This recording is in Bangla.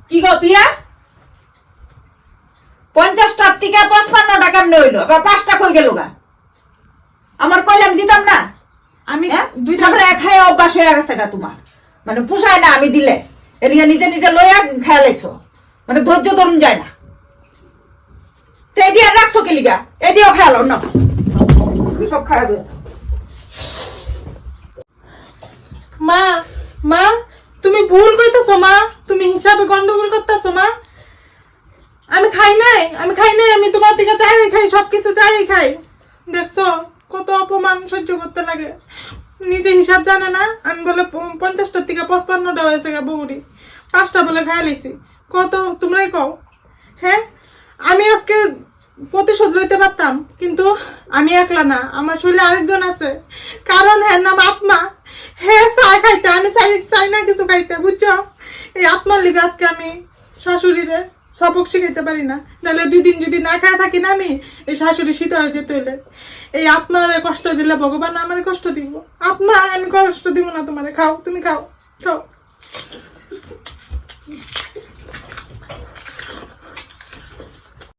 কি গো পিয়া 50 টাকা থেকে 55 টাকা নইলো আবার 5 টাকা হয়ে গেল গা আমার কইলে আমি দিতাম না আমি দুই টাকা খায় অভ্যাস হয়ে গেছে গা তোমার মানে পোষায় না আমি দিলে এরিয়া নিজে নিজে লইয়া খায় লাইছো মানে ধৈর্য ধরুন যায় না তো এডি আর রাখছো কি লিগা এডিও খায়ালো না সব খায়াবে মা মা তুমি ভুল কইতাছো মা তুমি হিসাবে গন্ডগোল করতেছো মা আমি খাই নাই আমি তোমার থেকে চাই খাই সবকিছু চাই খাই দেখছো কত অপমান সহ্য করতে লাগে নিজে হিসাব জানে না আমি বলে 50টার থেকে 55টা হয়েছে গা বউরি 5টা বলে খাই লিছি কত তোমরাই কও হ্যাঁ আমি আজকে প্রতিশোধ লইতে পারতাম কিন্তু আমি একলা না আমার শরীরে আরেকজন আছে কারণ হ্যাঁ নাম আত্মা হ্যাঁ চাই খাইতে আমি চাই না কিছু খাইতে বুঝছো এই আত্মার লিগে আজকে আমি শাশুড়িরে সবক শিখাইতে পারি না নাহলে 2 দিন যদি না খায় থাকি না আমি এই শাশুড়ি শীত হয়ে যেতে হইলে এই আত্মার কষ্ট দিলে ভগবান আমার কষ্ট দিব আত্মা আমি কষ্ট দিব না তোমারে খাও তুমি খাও খাও